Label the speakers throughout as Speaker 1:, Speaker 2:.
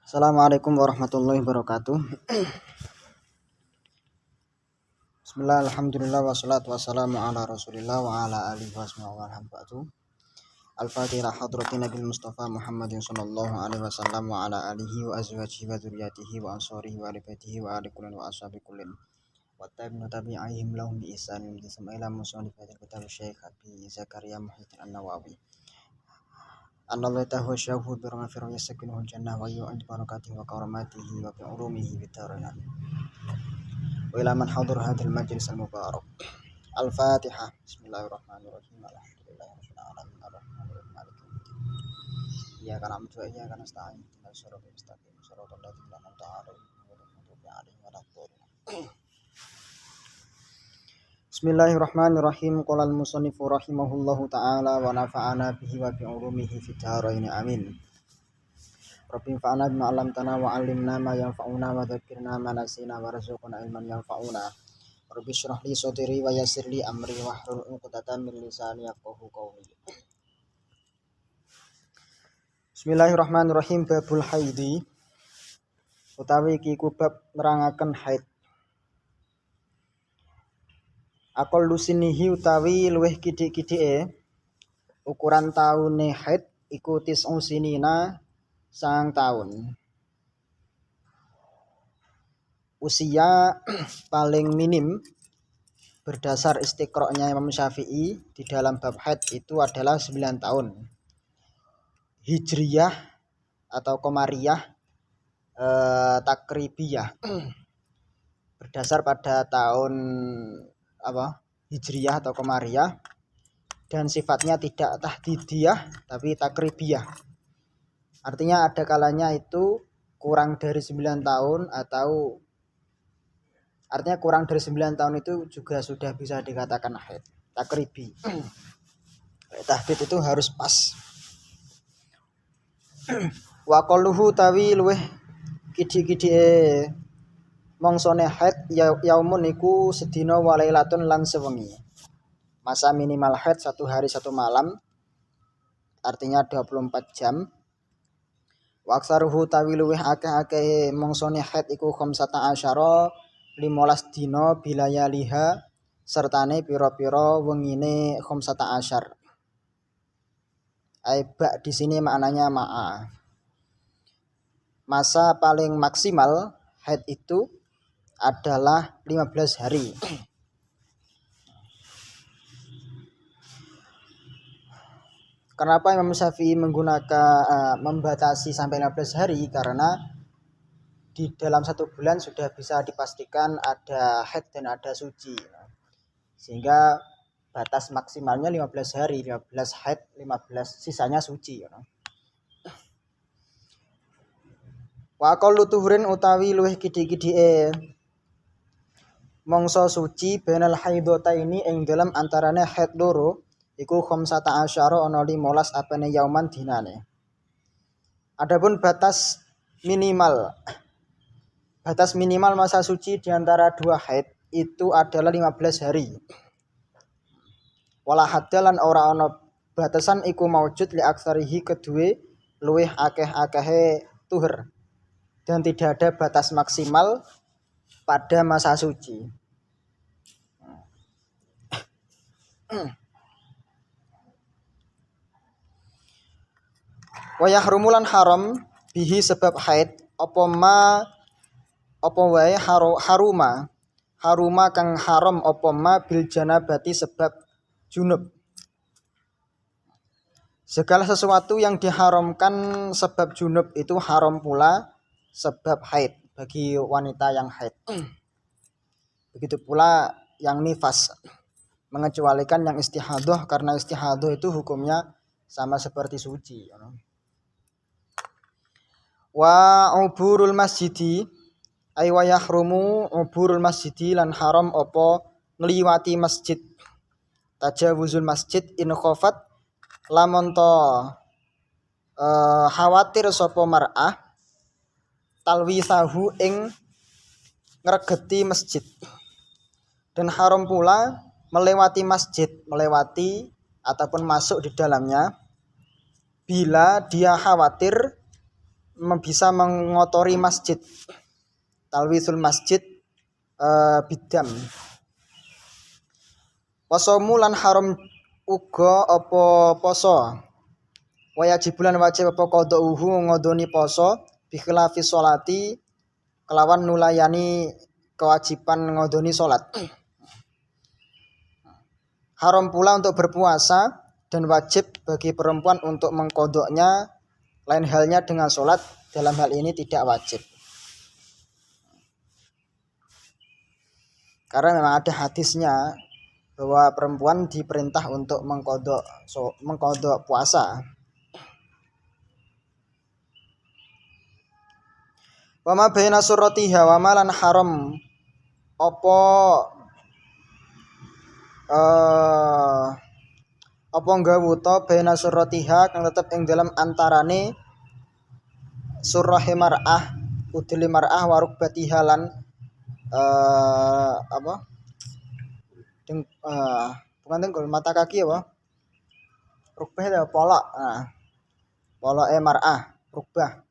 Speaker 1: Assalamualaikum warahmatullahi wabarakatuh. Bismillah, alhamdulillah, wassalatu wassalamu ala rasulillah wa ala alihi washabihi. Al-Fatihah hadratin Nabi Mustafa Muhammadin sallallahu alaihi wasallam wa ala alihi wa azwajihi wa dzurriyyatihi wa ansarihi wa alibatihi wa ali kullin wa ashabi kullin wa tabi'ihim lahum bi ihsanin ila musannifatil kitab Syekh Abi Zakaria Muhyiddin An-Nawawi. Allah ta'ala syahu bi rahmatir yasakinuhu jannah wa yu'id barakatihi wa karamatihi wa bi ulumihi bitarina wa ila man hadir hadhal majlis al-mubarak. Al-Fatihah. Bismillahirrahmanirrahim. Alhamdulillahirabbil alamin arrahmanirrahim maliki yaumiddin. Iyyaka na'budu wa iyyaka nasta'in ihdinas siratal mustaqim siratal ladzina an'amta 'alaihim ghairil maghdubi 'alaihim waladdallin. Bismillahirrahmanirrahim. Qala al-musannifu rahimahullahu ta'ala wa nafa'ana bihi wa bi ulumihi fid dharain amin. Rabbi fa'ana bima 'allamtana wa 'allimna ma yanfa'una wa dzakkirna ma nasina warzuqna ilman yanfa'una. Rabbi shrah li sadri wa yassir li amri wahlul 'uqdatam min lisani yafqahu qawli. Bismillahirrahmanirrahim. Babul haidi utawi iki bab nerangaken haid. Akol lusinihi utawi luwih kidik-kidike ukuran taune haid iku tis'u sinina 9 tahun. Usia paling minim berdasar istiqra'nya Imam Syafi'i di dalam bab haid itu adalah 9 tahun. Hijriyah atau Qamariyah Takribiyah berdasar pada tahun Hijriyah atau Qamariyah, dan sifatnya tidak tahdidiyah tapi takribiyah. Artinya ada kalanya itu kurang dari 9 tahun atau artinya kurang dari 9 tahun itu juga sudah bisa dikatakan haid. Takribi. Tahdid itu harus pas. Wa qalluhu tawi luweh kidik-kidike mongsone haid yaumun iku sedina wa lailatun lan sewengi. Masa minimal haid 1 hari 1 malam, artinya 24 jam. Wa aksaruhu tawi luweh akeh-akeh mongsone haid iku 15 dina bilayaliha sertane pira-pira wengine 15. Aibak di sini maknanya ma'a. Masa paling maksimal haid itu adalah 15 hari. Kenapa Imam Syafi'i menggunakan membatasi sampai 15 hari? Karena di dalam 1 bulan sudah bisa dipastikan ada haid dan ada suci. Sehingga batas maksimalnya 15 hari, 15 haid, 15 sisanya suci. Wa qallu tuhurin utawi luwih kidik-kidike mangsa suci benal haidataini ing dalam antarane haid loro iku 15 ana 15 apane yauman dinane. Adapun batas minimal masa suci di antara 2 haid itu adalah 15 hari. Wala hadalan ora ana batasan iku maujud li aksarihi kedue luwih akeh-akehe tuhur, dan tidak ada batas maksimal pada masa suci. Wa yahrumulan haram bihi sebab haid apa wae haruma kang haram apa ma bil janabati sebab junub. Segala sesuatu yang diharamkan sebab junub itu haram pula sebab haid bagi wanita yang haid. Begitu pula yang nifas, mengecualikan yang istihadah, karena istihadah itu hukumnya sama seperti suci. Wa uburul masjidi ay wa yahrumu uburul masjidi lan haram apa ngliwati masjid. Tajawuzul masjid in khofat lamun to khawatir sapa mar'ah talwisahu ing ngregeti masjid. Dan haram pula melewati masjid, melewati ataupun masuk di dalamnya bila dia khawatir bisa mengotori masjid, talwisul masjid bidam. Poso mulan haram uga apa poso. Wajib bulan wajib apa qadauhu ngodoni poso bikhilafi sholati kelawan nulayani kewajiban ngodoni salat. Haram pula untuk berpuasa dan wajib bagi perempuan untuk mengkodoknya, lain halnya dengan salat, dalam hal ini tidak wajib. Karena memang ada hadisnya bahwa perempuan diperintah untuk mengkodok puasa. Wama baina suratiha wa malan haram apa nggawuta baina suratiha kang tetep ing dalam antarane surah mar'ah udili mar'ah warukbatiha lan bukan tenggol mata kaki apa rukbah itu polok poloke mar'ah rukbah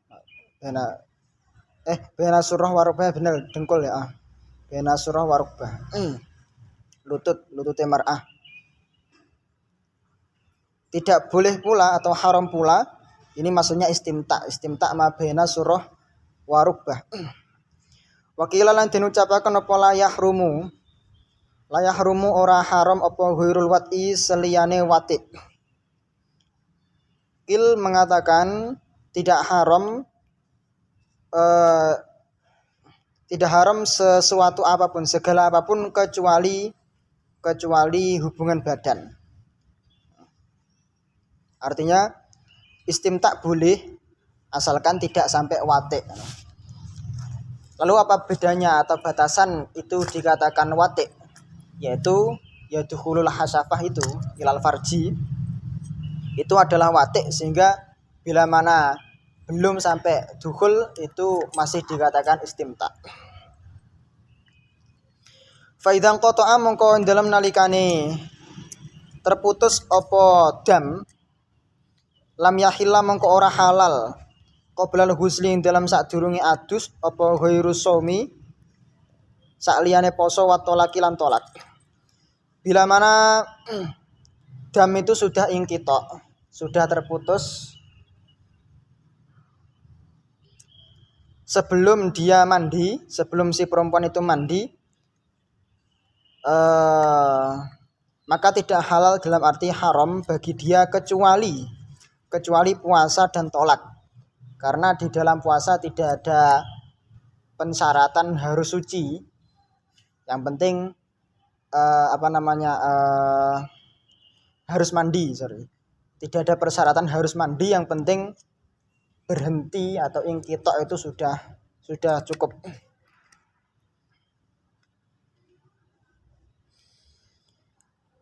Speaker 1: bena surah warukbah bener dengkul ya bena surah warukbah lututnya mar'ah. Tidak boleh pula atau haram pula, ini maksudnya istimta ma bena surah warukbah. Wakila lan den ucapaken apa la yahrumu ora haram apa ghairul wat'i seliyane wati. Il mengatakan tidak haram sesuatu apapun, segala apapun kecuali hubungan badan. Artinya istimta boleh asalkan tidak sampai wati. Lalu apa bedanya atau batasan itu dikatakan wati? Yaitu dukhulul hasafah itu ilal farji itu adalah wati, sehingga bila mana belum sampai dukhul itu masih dikatakan istimta. Fa idzan qata'a mongko dalam nalikane terputus apa dam lam yahilla mongko ora halal qoblal husli dalam sadurunge adus apa ghairu shaumi sakliyane poso wa tolaki lan tolak. Bila mana dam itu sudah ingkito, sudah terputus sebelum dia mandi, sebelum si perempuan itu mandi, maka tidak halal dalam arti haram bagi dia kecuali puasa dan tolak. Karena di dalam puasa tidak ada pensyaratan harus suci. Yang penting harus mandi, Tidak ada persyaratan harus mandi, yang penting berhenti atau ingkitok itu sudah cukup.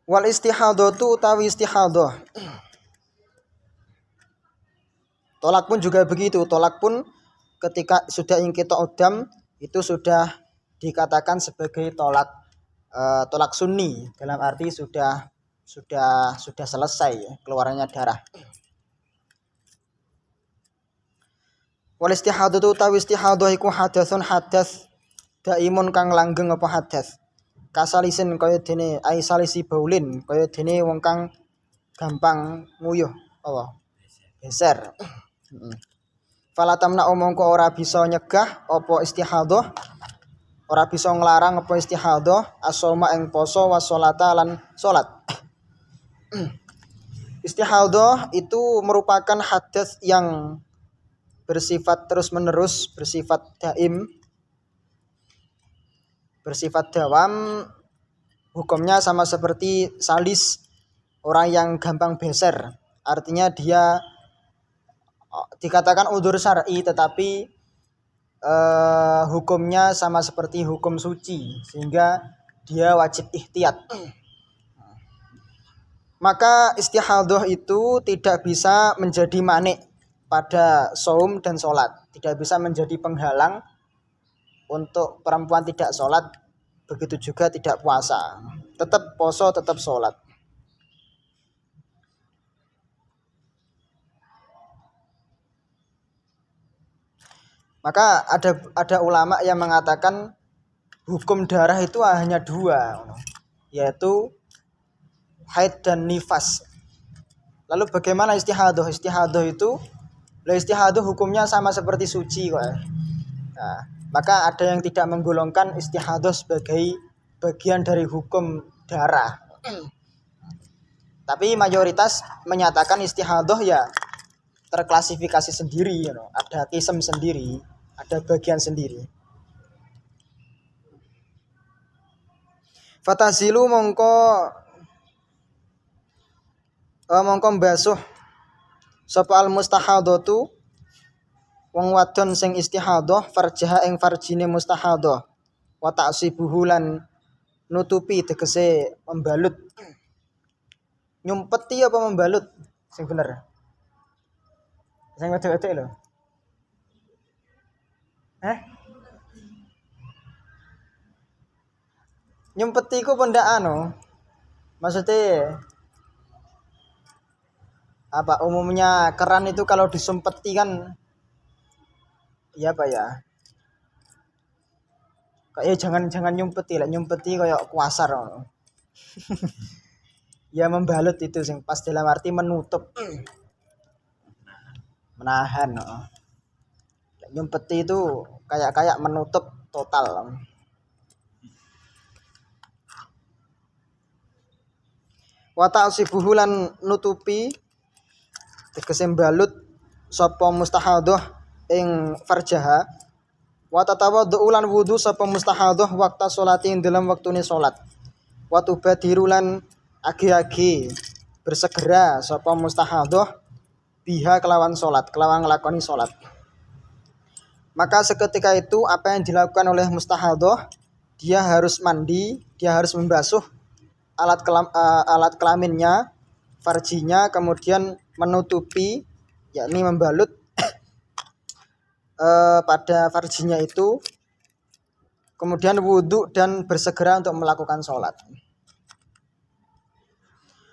Speaker 1: Wal istihadatu utawi istihadah. Tolak pun juga begitu. Tolak pun ketika sudah ingkitok udam itu sudah dikatakan sebagai tolak sunni, dalam arti sudah selesai keluarnya darah. Wal istihadatu utawi istihadah iku hadatsun hadas daimun kang langgeng apa hadas. Kasalisin kaya dene aisalisi baulin, kaya dene wong kang gampang nguyuh apa geser. Fala tamna mongko ora bisa nyegah apa istihadah, ora bisa nglarang apa istihadah asoma ing poso wa sholata lan salat. Istihadah itu merupakan hadas yang bersifat terus-menerus, bersifat daim, bersifat dawam. Hukumnya sama seperti salis, orang yang gampang beser. Artinya dia dikatakan udzur syar'i, tetapi hukumnya sama seperti hukum suci, sehingga dia wajib ihtiyat. Maka istihadah itu tidak bisa menjadi manik pada saum dan sholat, tidak bisa menjadi penghalang untuk perempuan tidak sholat, begitu juga tidak puasa, tetap poso, tetap sholat. Maka ada ulama yang mengatakan hukum darah itu hanya dua, yaitu haid dan nifas. Lalu bagaimana istihadah? Istihadah itu, istihadah hukumnya sama seperti suci kok. Nah, maka ada yang tidak menggolongkan istihadah sebagai bagian dari hukum darah. Tapi mayoritas menyatakan istihadah ya terklasifikasi sendiri, ada kisem sendiri, ada bagian sendiri. Fatasilu mongko mbasuh sapa al mustahadatu wong wadon sing istihadah farjaha ing farjine mustahadah wa ta'sibuhu lan nutupi tegese membalut. Nyumpeti apa membalut sing bener? Sing wedok-wedok lho. Nyumpeti ku pendak maksudnya apa, umumnya keran itu kalau disumpeti kan ya apa ya, kayak jangan nyumpeti lah, nyumpeti kayak kuasar. Ya membalut itu sing pas dalam arti menutup, menahan. Nyumpeti itu kayak menutup total. Wa ta'sibuhu lan nutupi tegese balut sapa mustahadah ing farjaha. Wa tatawaddu lan wudu sapa mustahadah waktu salati ing dalam waktune salat. Wa tubadiru lan agi-agi bersegera sapa mustahadah biha kelawan salat, kelawan nglakoni salat. Maka seketika itu apa yang dilakukan oleh mustahadah, dia harus mandi, dia harus membasuh alat kelaminnya, farjinya, kemudian menutupi, yakni membalut pada farjinya itu, kemudian wudhu dan bersegera untuk melakukan sholat.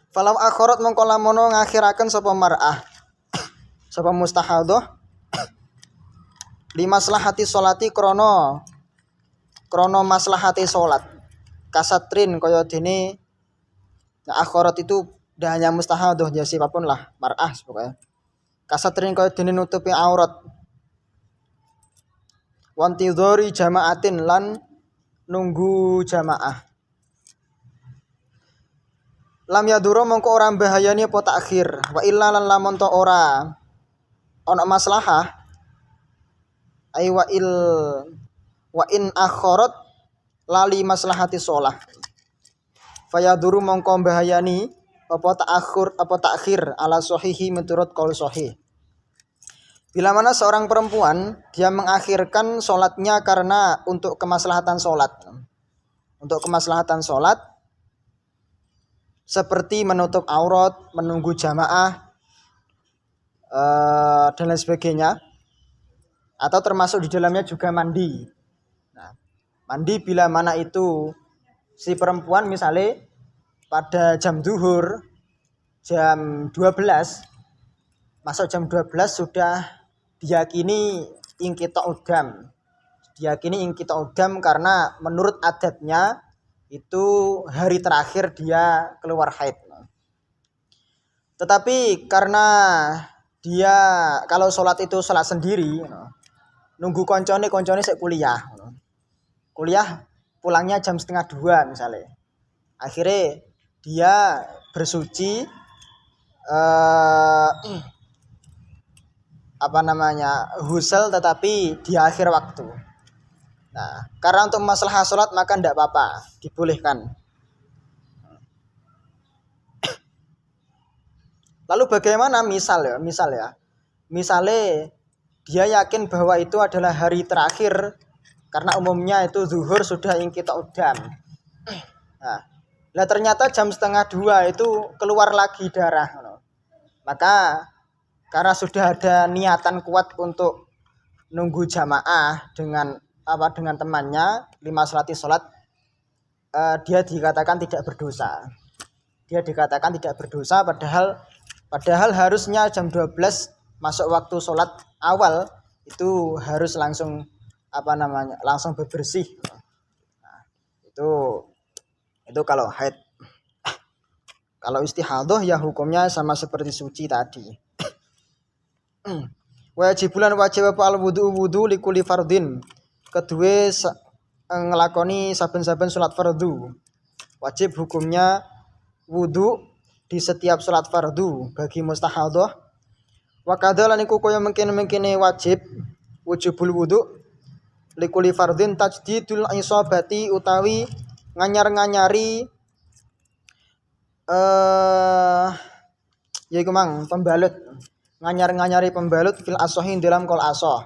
Speaker 1: Falau akhirat mongko lamono ngakhiraken sapa mar'ah sapa mustahadah limaslahati sholati krono maslahati sholat kasatrin kaya dene akhirat itu dah hanya mustahadah ya siapapun lah mar'ah pokoknya kasatrin kaya dene nutupi aurat wantidhari jamaatin lan nunggu jamaah. Lam yaduro mongko ora bahayani apa takhir wa illa lan lamun to ora ana maslahah ai wa in akharat lali maslahati shalah fayaduru mongko bahayani apa takhir ala sahihi menurut qaul sahih. Bila mana seorang perempuan dia mengakhirkan sholatnya karena untuk kemaslahatan sholat, seperti menutup aurat, menunggu jamaah, dan lain sebagainya, atau termasuk di dalamnya juga mandi. Nah, mandi bila mana itu si perempuan misalnya pada jam zuhur, jam 12, masuk jam 12 sudah diyakini ingkita udam karena menurut adatnya itu hari terakhir dia keluar haid. Tetapi karena dia kalau sholat itu sholat sendiri, nunggu koncone sek kuliah pulangnya jam 1:30 misalnya, akhirnya dia bersuci husel tetapi di akhir waktu. Nah, karena untuk masalah sholat maka tidak apa-apa, dibolehkan. Lalu bagaimana misalnya dia yakin bahwa itu adalah hari terakhir karena umumnya itu zuhur sudah ingkita udam. Nah, ternyata jam 1:30 itu keluar lagi darah. Maka karena sudah ada niatan kuat untuk nunggu jamaah dengan temannya lima salati sholat, dia dikatakan tidak berdosa. Padahal harusnya jam 12 masuk waktu sholat awal itu harus langsung langsung bebersih. Nah, itu kalau haid. Kalau istihadah ya hukumnya sama seperti suci tadi. Wajibulan wajib apa al wudu likuli fardin. Kedua ngelakoni saben-saben salat fardu. Wajib hukumnya wudu di setiap salat fardu bagi mustahadah. Wa kadzalan iku kaya mungkin-mungkine wajib wujubul wudu likuli fardin tajdidul isabati utawi nganyar-nganyari yaiku mang pembalut, nganyar-nganyari pembalut fil asohin dalam kol asoh.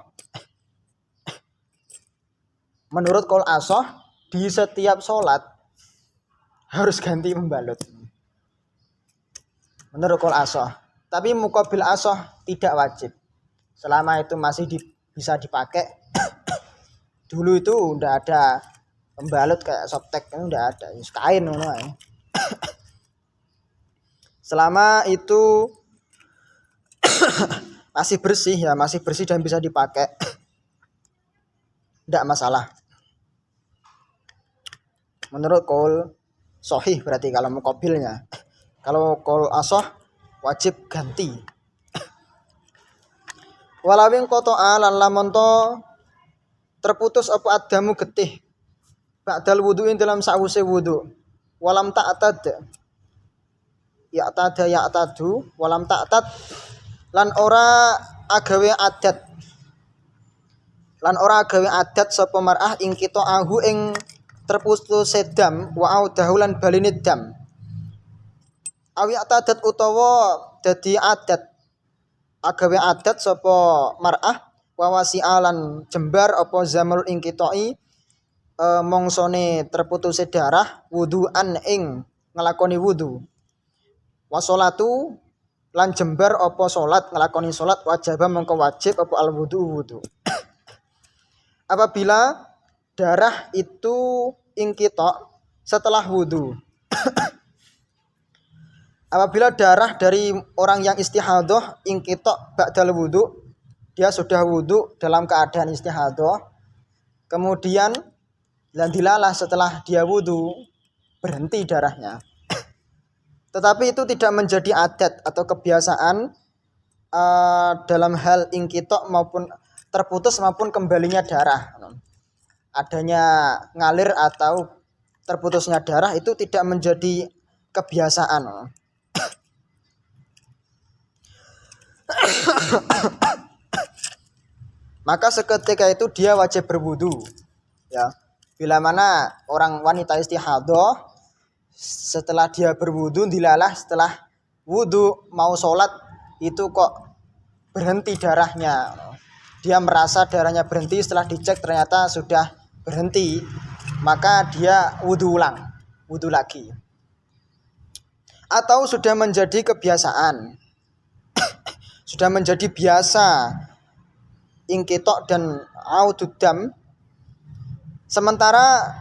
Speaker 1: Menurut kol asoh di setiap sholat harus ganti pembalut. Menurut kol asoh. Tapi muqabil asoh tidak wajib. Selama itu masih bisa dipakai. Dulu itu udah ada pembalut kayak softtek kan udah ada, kain ngono ae. Selama itu masih bersih dan bisa dipakai, tidak masalah. Menurut qaul sahih berarti kalau muqabilnya. Kalau qaul asah wajib ganti. Walawing qata'a lan lamun to terputus apa adamu getih ba'dal wudu'in dalam sause wudu. Walam ta'tad ya'tadu walam ta'tad lan ora agawe adat sapa mar'ah ing kita ahu ing terputus sedam wa audahu lan balinid dam awi atadat utawa dadi adat agawe adat sapa mar'ah wa wasi'alan jembar apa zamul ing kitoi mongsone terputus darah wudu'an ing nglakoni wudu wa sholatu lan jembar apa salat nglakoni salat wajib mengko wajib apa al wudu. Apabila darah itu ingkita setelah wudu. Apabila darah dari orang yang istihadah ingkita ba'dal wudu, dia sudah wudu dalam keadaan istihadah, kemudian dan dilalah setelah dia wudu berhenti darahnya. Tetapi itu tidak menjadi adat atau kebiasaan dalam hal ingkita maupun terputus maupun kembalinya darah. Adanya ngalir atau terputusnya darah itu tidak menjadi kebiasaan. Maka seketika itu dia wajib berwudu. Ya. Bila mana orang wanita istihadah setelah dia berwudu dilalah setelah wudu mau sholat itu kok berhenti darahnya. Dia merasa darahnya berhenti setelah dicek ternyata sudah berhenti, maka dia wudu lagi. Atau sudah menjadi kebiasaan, sudah menjadi biasa ingkitok dan aududam, sementara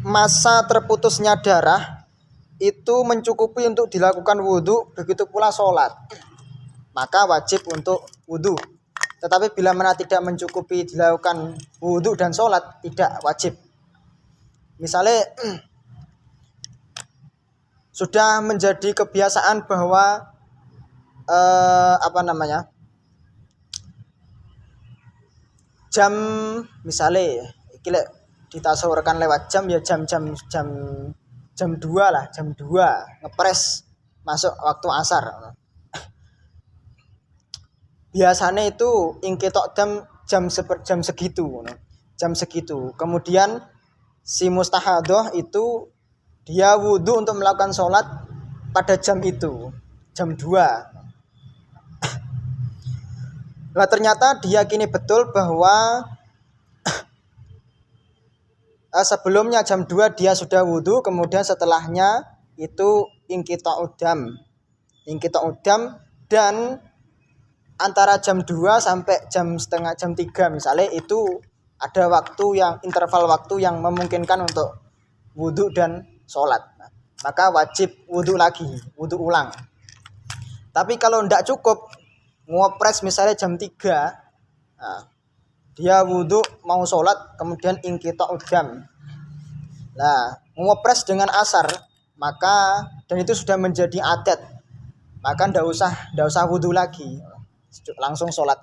Speaker 1: masa terputusnya darah itu mencukupi untuk dilakukan wudu, begitu pula sholat, maka wajib untuk wudu. Tetapi bila mana tidak mencukupi dilakukan wudu dan sholat, tidak wajib. Misalnya sudah menjadi kebiasaan bahwa jam misalnya ditasawurkan lewat jam ya jam 2 lah, jam 2 ngepres masuk waktu asar. Biasanya itu ingkitok jam segitu. Kemudian si mustahadah itu dia wudu untuk melakukan sholat pada jam itu, jam 2. Nah ternyata diyakini betul bahwa sebelumnya jam 2 dia sudah wudu, kemudian setelahnya itu ingkita udam dan antara jam 2 sampai jam 3 misalnya itu ada interval waktu yang memungkinkan untuk wudu dan sholat. Maka wajib wudu ulang. Tapi kalau tidak cukup ngopres misalnya jam 3, Dia wudhu mau sholat kemudian inqita'ud dam. Nah, ngopres dengan asar, maka dan itu sudah menjadi adat, maka ndak usah wudhu lagi, langsung sholat.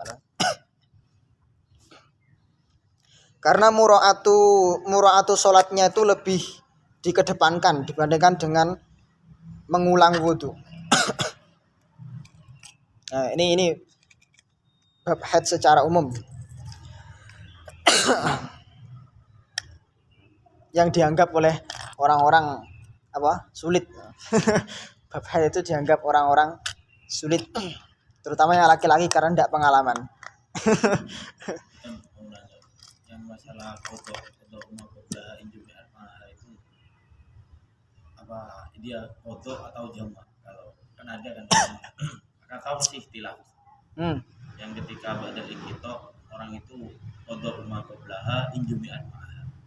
Speaker 1: Karena muraatu sholatnya itu lebih dikedepankan dibandingkan dengan mengulang wudhu. Nah, ini bab haid secara umum yang dianggap oleh orang-orang sulit. Bab haid itu dianggap orang-orang sulit, terutama yang laki-laki karena tidak pengalaman.
Speaker 2: Yang masalah kodok rumah qabla injumi itu apa dia kodok atau jamak? Kalau kan ada kan akan tahu masih istilah yang ketika badal iqita orang itu kodok rumah qabla injumi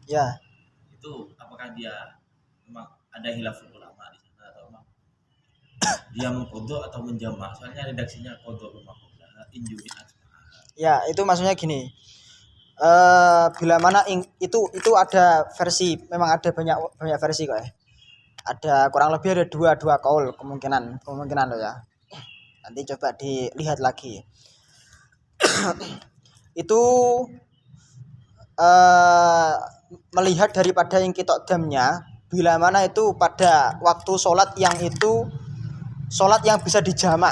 Speaker 1: ya,
Speaker 2: itu apakah dia memang ada khilaful ulama di sana atau memang dia mengkodok atau menjamak? Soalnya redaksinya kodok rumah qabla injumi
Speaker 1: ya, itu maksudnya gini. Bila mana itu ada versi, memang ada banyak versi kok ya. Ada kurang lebih ada dua kaul kemungkinan loh ya. Nanti coba dilihat lagi. Itu melihat daripada inqita' damnya, bila mana itu pada waktu sholat yang itu sholat yang bisa dijamak.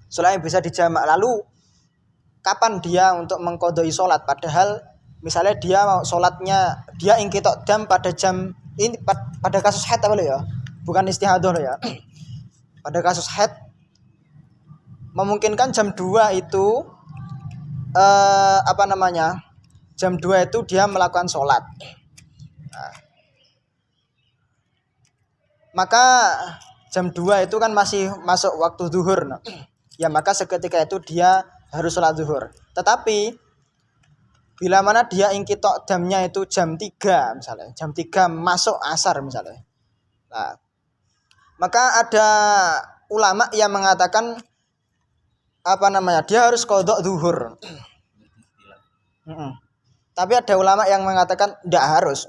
Speaker 1: Sholat yang bisa dijamak, lalu kapan dia untuk mengqadai sholat, padahal misalnya dia mau sholatnya dia inqita' dam pada jam ini, pada kasus haid apa ya, bukan istihadah ya. Pada kasus haid memungkinkan jam 2 itu jam 2 itu dia melakukan sholat. Nah, maka jam 2 itu kan masih masuk waktu zuhur, ya, maka seketika itu dia harus sholat zuhur. Tetapi bila mana dia inqita' damnya itu jam 3 misalnya, jam 3 masuk asar misalnya. Nah, maka ada ulama yang mengatakan dia harus qadha zuhur. Tapi ada ulama yang mengatakan tidak harus.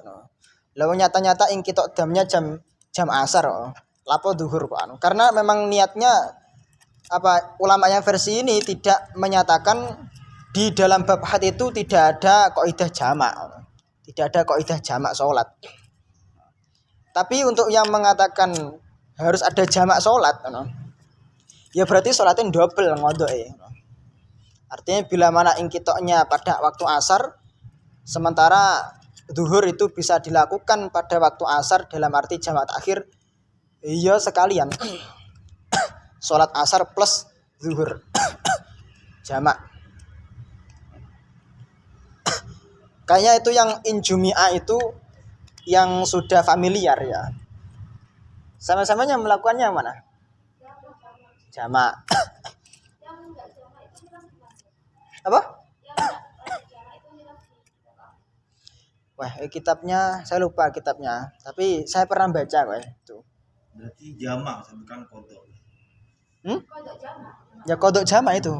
Speaker 1: Lalu nyata-nyata inqita' damnya jam asar, lapo zuhur kok. Karena memang niatnya ulama yang versi ini tidak menyatakan di dalam bab haid itu tidak ada kaidah jamak. Tidak ada kaidah jamak sholat. Tapi untuk yang mengatakan harus ada jamak sholat, ya berarti sholatnya double ngodok. Artinya bila mana inqita'nya pada waktu asar, sementara zuhur itu bisa dilakukan pada waktu asar dalam arti jamak takhir, iya sekalian. Sholat asar plus zuhur jamak. Kayaknya itu yang injumi'ah itu yang sudah familiar ya. Sama-sama yang melakukannya mana? Jamak. Apa? Wah, kitabnya saya lupa kitabnya, tapi saya pernah baca kok itu.
Speaker 2: Berarti jamak bukan kodok.
Speaker 1: Ya kodok jamak itu.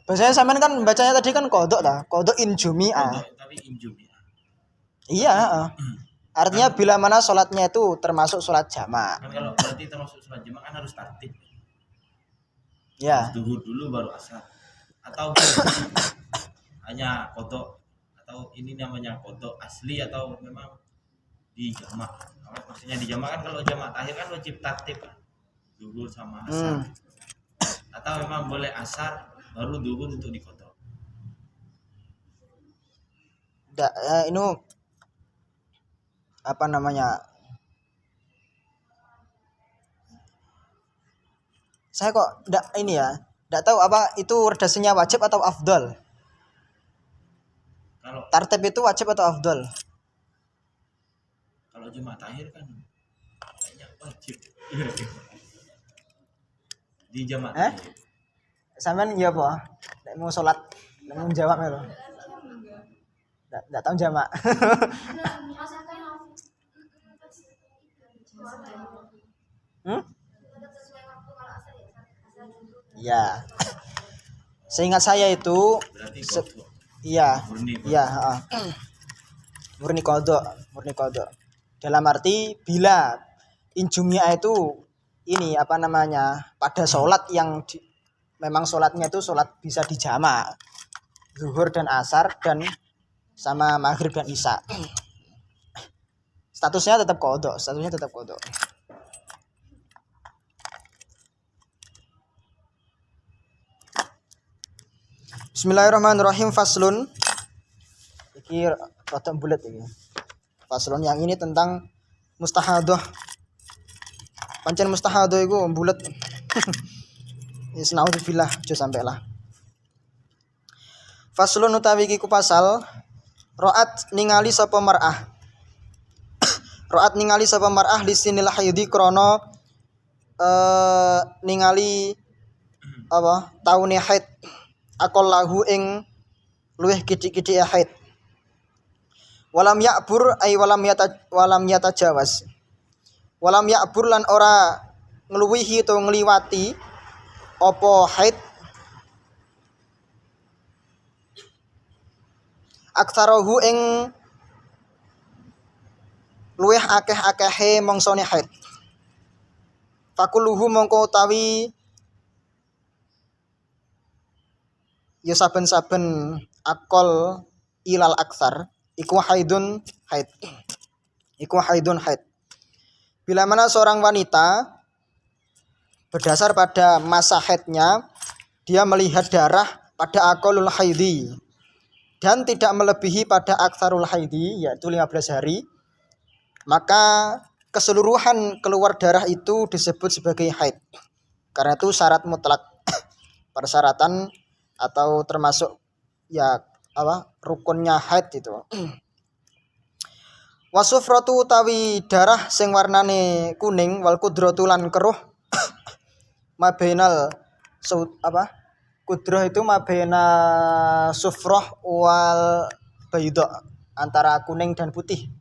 Speaker 1: Bahasanya sampean kan bacanya tadi kan kodok lah, kodok injumi'ah.
Speaker 2: Tapi injumi'ah.
Speaker 1: Iya, artinya bila mana sholatnya itu termasuk sholat jamak.
Speaker 2: Kan kalau berarti termasuk sholat jamak kan harus tartib.
Speaker 1: Ya.
Speaker 2: Zuhur dulu baru asar. Atau hanya kodok, atau ini namanya kodok asli atau memang di jamak. Maksudnya di jamak kan kalau jamak takhir kan wajib tartib kan. Zuhur sama asar. Atau memang boleh asar baru zuhur untuk dikodok.
Speaker 1: Ini saya kok enggak tahu apa itu redasinya wajib atau afdal.
Speaker 2: Kalau
Speaker 1: tartib itu wajib atau afdal?
Speaker 2: Kalau jamak takhir kan kayaknya wajib. Di jamak takhir.
Speaker 1: Sampean ya apa? Nek mau sholat, nek mau jawab ya lo. Enggak tahu jamak. Ya. Seingat saya itu
Speaker 2: Berarti
Speaker 1: se-
Speaker 2: kodok.
Speaker 1: iya,
Speaker 2: Murni.
Speaker 1: iya, murni kodok, murni kodok. Dalam arti bila injumnya itu ini apa namanya pada sholat yang memang sholatnya itu sholat bisa dijamak, zuhur dan asar dan sama maghrib dan isya. Statusnya tetap kodok, statusnya tetap kodok. Bismillahirrahmanirrahim. Faslun. Iki rada bulet iki. Faslun yang ini tentang mustahadah. Pancen mustahadah iku bulet. Wis naudzubillah aja sampai lah. Faslun utawi iki ku pasal ro'at ningali sapa mar'ah. Ro'at ningali sapa mar'ah lisinil haidhi krana ningali apa taune haid akol lahu ing luweh kidik-kidik haid. Walam ya'bur ay walam yatajawaz. Walam ya'bur lan ora ngluwihi utawa ngliwati apa haid aktsarohu ing luweh akeh-akehe mongsone haid. Fakuluhu mongko utawi ya saben-saben akol ilal aksar iku haidun haid. Iku haidun haid. Bila mana seorang wanita berdasar pada masa haidnya dia melihat darah pada akolul haidi dan tidak melebihi pada aksarul haidi yaitu 15 hari, maka keseluruhan keluar darah itu disebut sebagai haid. Karena itu syarat mutlak, persyaratan atau termasuk ya apa rukunnya haid itu. Wasufratu utawi darah sing warnane kuning wal kudratu lan keruh mabainal apa kudroh itu mabaina sufroh wal bayda antara kuning dan putih.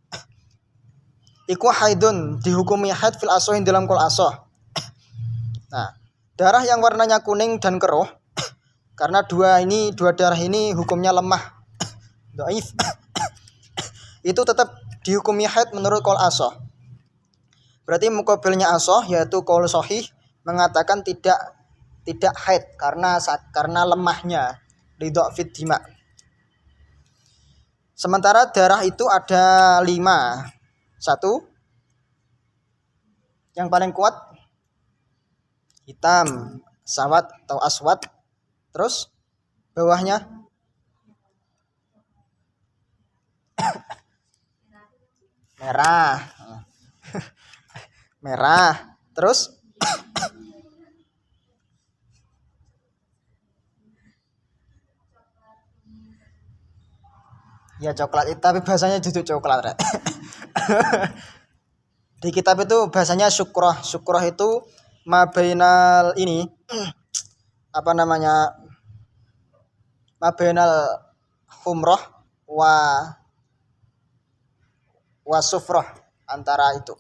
Speaker 1: Iku haidun dihukumi haid fil asohin dalam kol asoh. Nah, darah yang warnanya kuning dan keruh karena dua darah ini hukumnya lemah, dhaif. Itu tetap dihukumi haid menurut kol asoh. Berarti muqabilnya asoh yaitu kol sahih mengatakan tidak haid karena lemahnya lidhafid dima. Sementara darah itu ada 5. 1 yang paling kuat hitam, sawat atau aswad. Terus bawahnya merah. Merah. Terus ya coklat, tapi bahasanya duduk coklat. Di kitab itu bahasanya syukroh. Syukroh itu mabainal ini apa namanya mabainal humroh wa sufroh, antara itu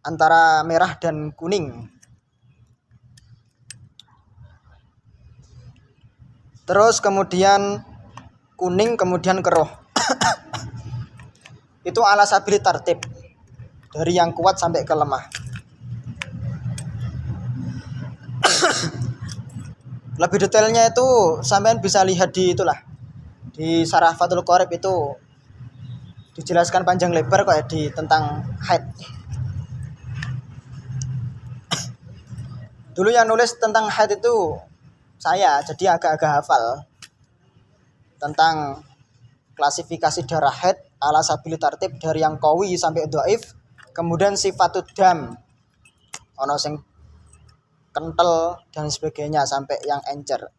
Speaker 1: antara merah dan kuning. Terus kemudian kuning, kemudian keruh. Itu ala sabili tartib, dari yang kuat sampai ke lemah. Lebih detailnya itu sampean bisa lihat di itulah, di Syarah Fathul Qorib itu dijelaskan panjang lebar kok ya tentang haid. Dulu yang nulis tentang haid itu saya, jadi agak-agak hafal tentang klasifikasi darah haid ala sabili tartib dari yang qawi sampai dhaif, kemudian sifatud dam ono sing kental dan sebagainya sampai yang encer.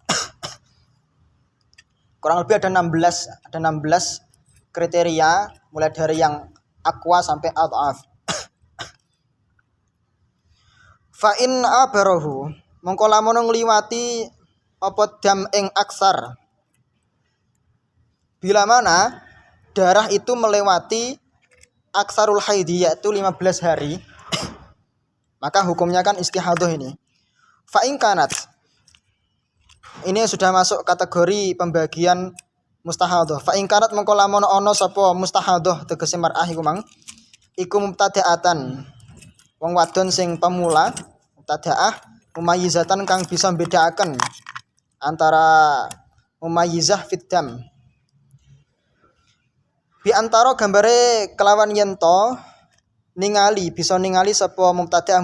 Speaker 1: Kurang lebih ada 16 kriteria mulai dari yang aqwa sampai adhaf. Fa in abarahu mongko lamun ngliwati apa dam ing aksar. Bila mana darah itu melewati aksarul haidi yaitu 15 hari, maka hukumnya kan istihadah ini. Fa in kanat ini sudah masuk kategori pembagian mustahadhah. Fa in kanat mengko lamun ana sapa mustahadhah tegese mar'ah iku mang iku mubtadi'atan wong wadon sing pemula, mubtadi'ah mumayyizatan kang bisa mbedakaken antara mumayyizah fiddam. Bi antara gambare kelawan yen to bisa ningali sapa mubtadi'ah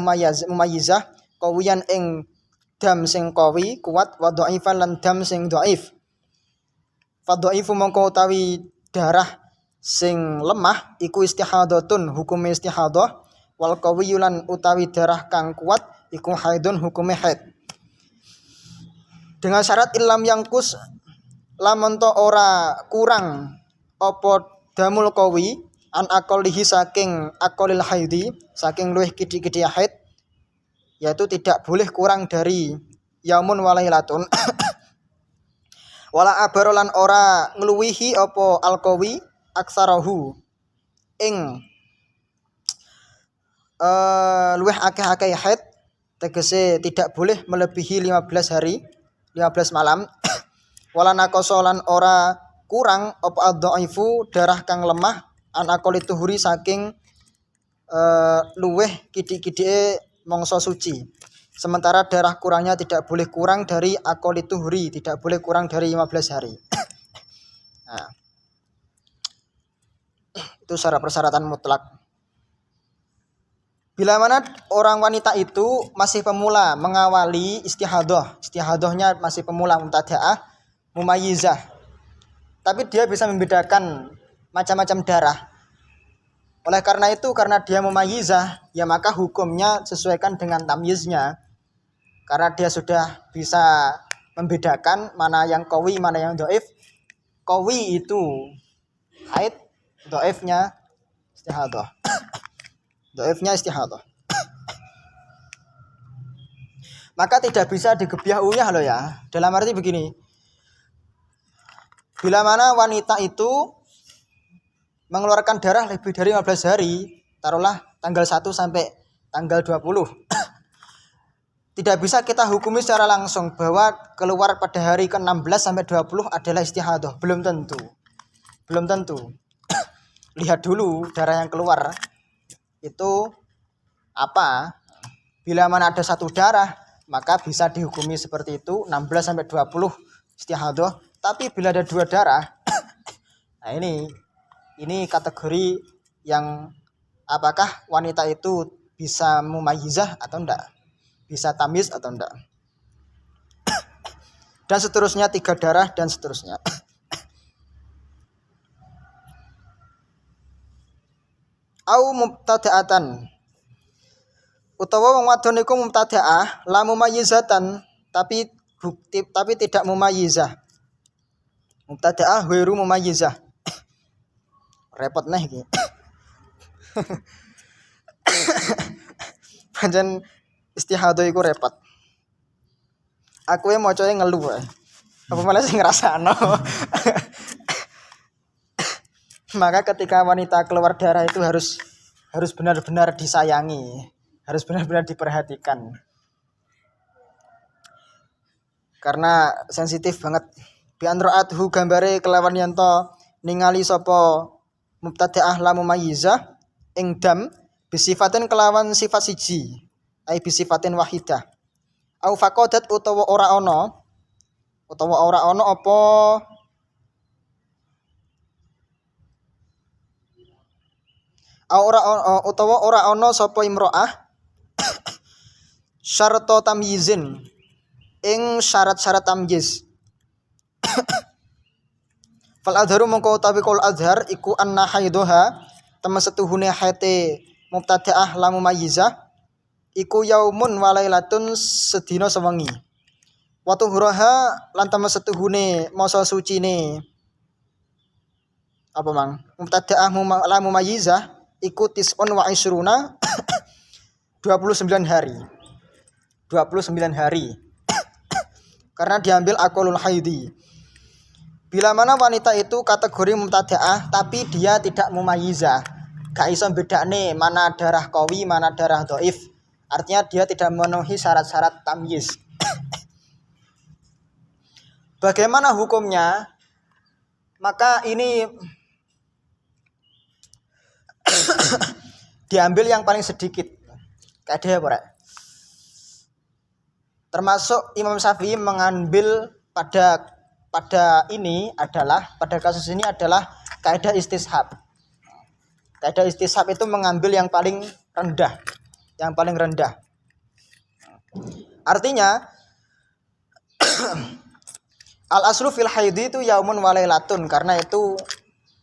Speaker 1: mumayyizah qawiyan ing dam sing qawi kuat wa dhaifan lan dam sing dhaif. Fa dhaifu mongko utawi darah sing lemah iku istihadhatun hukume istihadah wal qawiyyu lan utawi darah kang kuat iku haidun hukume haid. Dengan syarat ilam yangkus lamun to ora kurang apa damul qawi an aqalihi saking aqalil haidi saking luwih kidik-kidik haid, yaitu tidak boleh kurang dari yaumun walailatun wala abarolan ora ngluwihi apa alqawi aksarahu ing luwih akeh-akeh haid, tegese tidak boleh melebihi 15 hari 15 malam wala nakosolan ora kurang apa adhaifu darah kang lemah an aqali tuhuri saking luweh kidik-kidike mangsa suci. Sementara darah kurangnya tidak boleh kurang dari aqali tuhuri, tidak boleh kurang dari 15 hari. Nah, itu syarat persyaratan mutlak. Bila mana orang wanita itu masih pemula mengawali istihadahnya masih pemula mubtadi'ah mumayyizah, tapi dia bisa membedakan macam-macam darah. Oleh karena itu, karena dia mumayyizah, ya maka hukumnya sesuaikan dengan tamyiznya. Karena dia sudah bisa membedakan mana yang qawi, mana yang dhaif. Qawi itu haid, dhaifnya istihadah. Dhaifnya istihadah. Maka tidak bisa digebyah-uyah loh ya. Dalam arti begini. Bila mana wanita itu mengeluarkan darah lebih dari 15 hari, taruhlah tanggal 1 sampai tanggal 20. Tidak bisa kita hukumi secara langsung bahwa keluar pada hari ke-16 sampai 20 adalah istihadah. Belum tentu. Lihat dulu darah yang keluar itu apa. Bila mana ada satu darah, maka bisa dihukumi seperti itu 16 sampai 20 istihadah. Tapi bila ada dua darah, nah ini kategori yang apakah wanita itu bisa mumayyizah atau enggak, bisa tamyiz atau enggak, dan seterusnya, 3 darah dan seterusnya. Au mubtadi'atan utawa wong wadon iku mubtadi'ah la mumayyizatan tapi tidak mumayyizah. Mubtadi'ah ghairu mumayyizah. Repot nih iki. Pancen istihadah iku repot. Aku macae ngeluh wae. Apa malah sing ngrasakno. Maka ketika wanita keluar darah itu harus benar-benar disayangi, harus benar-benar diperhatikan. Karena sensitif banget. Bi anraathu gambare kelawan yanto ningali sapa mubtadi'ah la mumayyizah ing dam bisifatin kelawan sifat siji, ai bisifatin wahidah. Au faqadat utawa ora ana apa ora ana sapa imro'ah syarata tamyizin ing syarat-syarat tamyiz. Fal adharu mongko utawi qaul azhar iku anna haidoha temen setuhune haite mubtadi'ah la mumayyizah iku yaumun walailatun sedina sewengi. Wa tuhuraha lan temen setuhune masa sucine apa mang mubtadi'ah la mumayyizah iku tis'un wa isruna 29 hari. 29 hari. Karena diambil aqalul haidi. Bila mana wanita itu kategori mubtadi'ah tapi dia tidak mumayyizah, gak iso bedakne mana darah qawi, mana darah dhaif. Artinya dia tidak memenuhi syarat-syarat tamyiz. Bagaimana hukumnya? Maka ini diambil yang paling sedikit. Kayak apa, Rek? Termasuk Imam Syafi'i mengambil pada ini adalah pada kasus ini adalah kaidah istishab. Kaidah istishab itu mengambil yang paling rendah, Artinya al aslu fil haidi itu yaumun walailatun, karena itu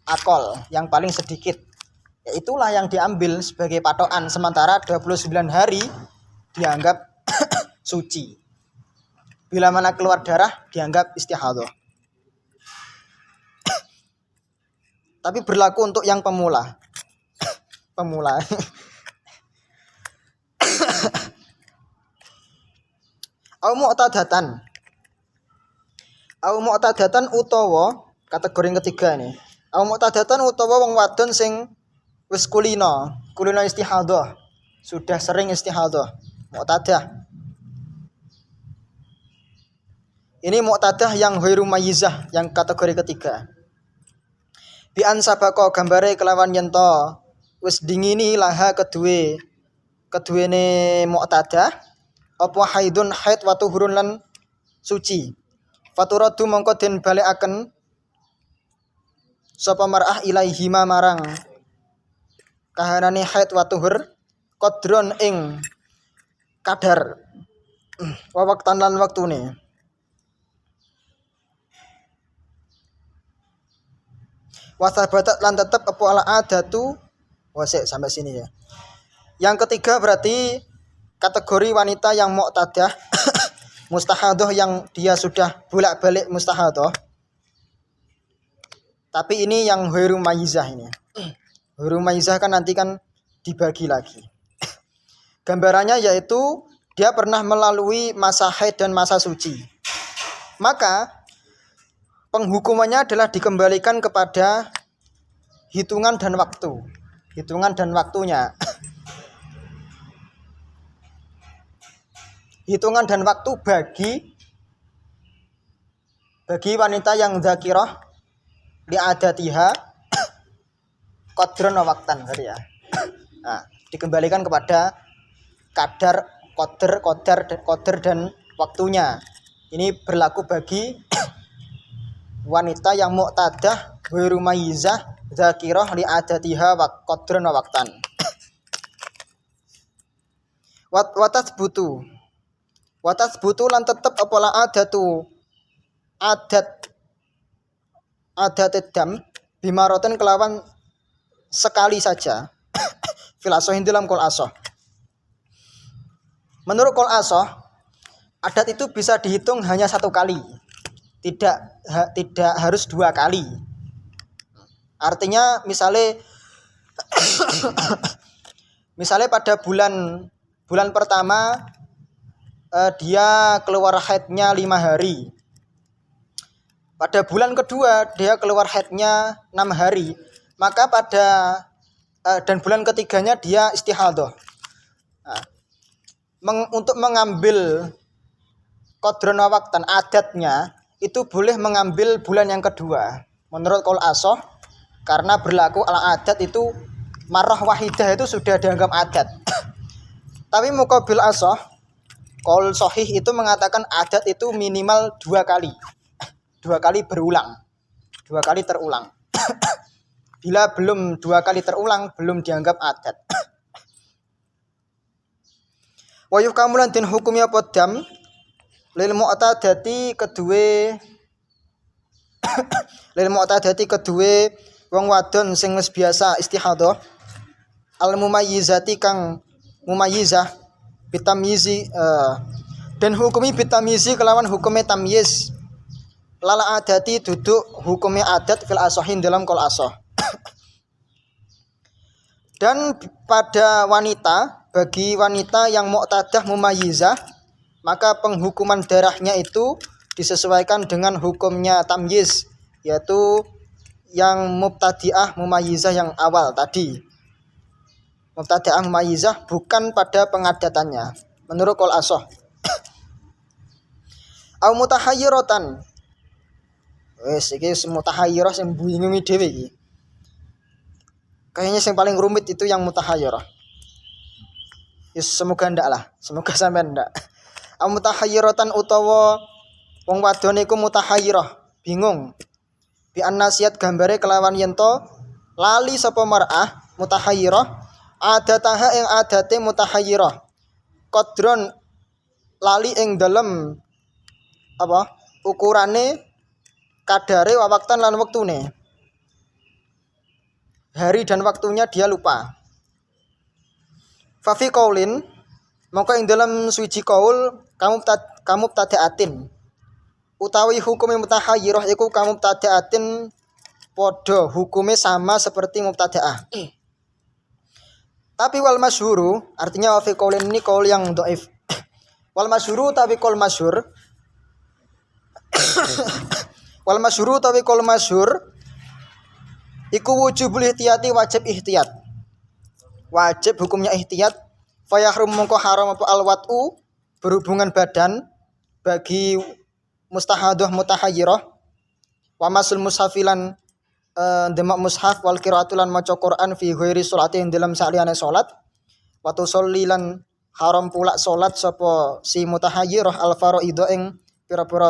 Speaker 1: akol yang paling sedikit. Ya, itulah yang diambil sebagai patokan, sementara 29 hari dianggap suci. Bila mana keluar darah dianggap istihadah. Tapi berlaku untuk yang pemula. Au mu'tadatan utawa kategori yang ketiga nih. Au mu'tadatan utawa wong wadon sing wis kulino istihadah, sudah sering istihadah, mu'tadah. Ini mu'tadah yang ghairu mayyizah, yang kategori ketiga. Bi an sabaqo gambare kelawan yen to wis dingini laha keduwene mu'tadah apa haidun haid wa tuhurun lan suci. Faturadu mongko den balekaken sapa mar'ah ilaihima marang kahanane haid wa tuhur qadron ing kadar wa waqtan lan waktune. Wasabatat lan tetep apa ala adatu wasik sampai sini ya. Yang ketiga berarti kategori wanita yang mu'tadah mustahadah, yang dia sudah bolak-balik mustahadah. Tapi ini yang ghairu mayyizah ini. Ghairu mayyizah kan nanti kan dibagi lagi. Gambarannya yaitu dia pernah melalui masa haid dan masa suci. Maka penghukumannya adalah dikembalikan kepada hitungan dan waktunya. Hitungan dan waktu bagi wanita yang zakirah li adatiha qadron waktan berarti ya. Nah, dikembalikan kepada kadar qadar dan waktunya. Ini berlaku bagi wanita yang mu'tadah ghairu mayyizah zakirah li adatiha wa qadron waktan. Watas butu lan tetep apa la adatu adat dam bimaroten kelawan sekali saja. Fil asohin dalam kol asoh. Menurut kol asoh, adat itu bisa dihitung hanya satu kali, tidak harus 2 kali. Artinya misalnya pada bulan pertama dia keluar haidnya 5 hari. Pada bulan kedua dia keluar haidnya 6 hari. Maka dan bulan ketiganya dia istihadah. Nah, untuk mengambil qadron waktan adatnya itu boleh mengambil bulan yang kedua. Menurut qaul asoh, karena berlaku ala adat itu marrah wahidah itu sudah dianggap adat. Tapi muqabil asoh, qaul sahih itu mengatakan adat itu minimal 2 kali. 2 kali berulang. 2 kali terulang. Bila belum 2 kali terulang belum dianggap adat. Wa yukamulan din hukumnya podam lil mu'tadati kedue wong wadon sing wis biasa istihadah al mumayyizati kang mumayyizah bitamyizi dan hukumi bitamyizi kelawan hukumnya tamyiz lala adati duduk hukumnya adat fil asohin dalam kol asoh. Dan pada bagi wanita yang mu'tadah mumayyizah, maka penghukuman darahnya itu disesuaikan dengan hukumnya tamyiz, yaitu yang mubtadi'ah mumayyizah yang awal tadi. Mubtadi'ah mumayyizah bukan pada pengadatannya menurut qaul asoh. Au mutahayyiratan Wis iki mutahayyirah sing bingungi dhewe iki. Kayaknya yang paling rumit itu yang mutahayyirah. Ya semoga ndak lah, semoga sampean ndak. Mutahayyiratan utawa wong wadon iku mutahayyirah, bingung. Bi annasiat gambare kelawan yento lali sapa mar'ah mutahayyirah adataha ing adate mutahayyirah. Qadron lali ing dalem apa? Ukurane kadare waktan lan wektune. Hari dan waktunya dia lupa. Fa fi qaulin mongko ing dalam suci kaul kamu tadaatin utawi hukume mutahayyirah iku kamu tadaatin padha hukume sama seperti mubtadaah. Tapi wal masyhuru artinya wa fi qaulin ini kaul yang dhaif. Wal masyhuru tapi kaul masyhur wal masyhuru tapi kaul masyhur iku wujubul ihtiyati wajib ihtiyat. Wajib hukumnya ihtiyat. Fayahrum mongko haram apa alwatu berhubungan badan bagi mustahadah mutahayyirah wa masul mushafilan demak mushaf wal qiraatu lan maca Quran fi ghairi sholati ing dalam saliyane salat wa tusollilan haram pula salat sapa si mutahayyirah al faraidha ing pira-pira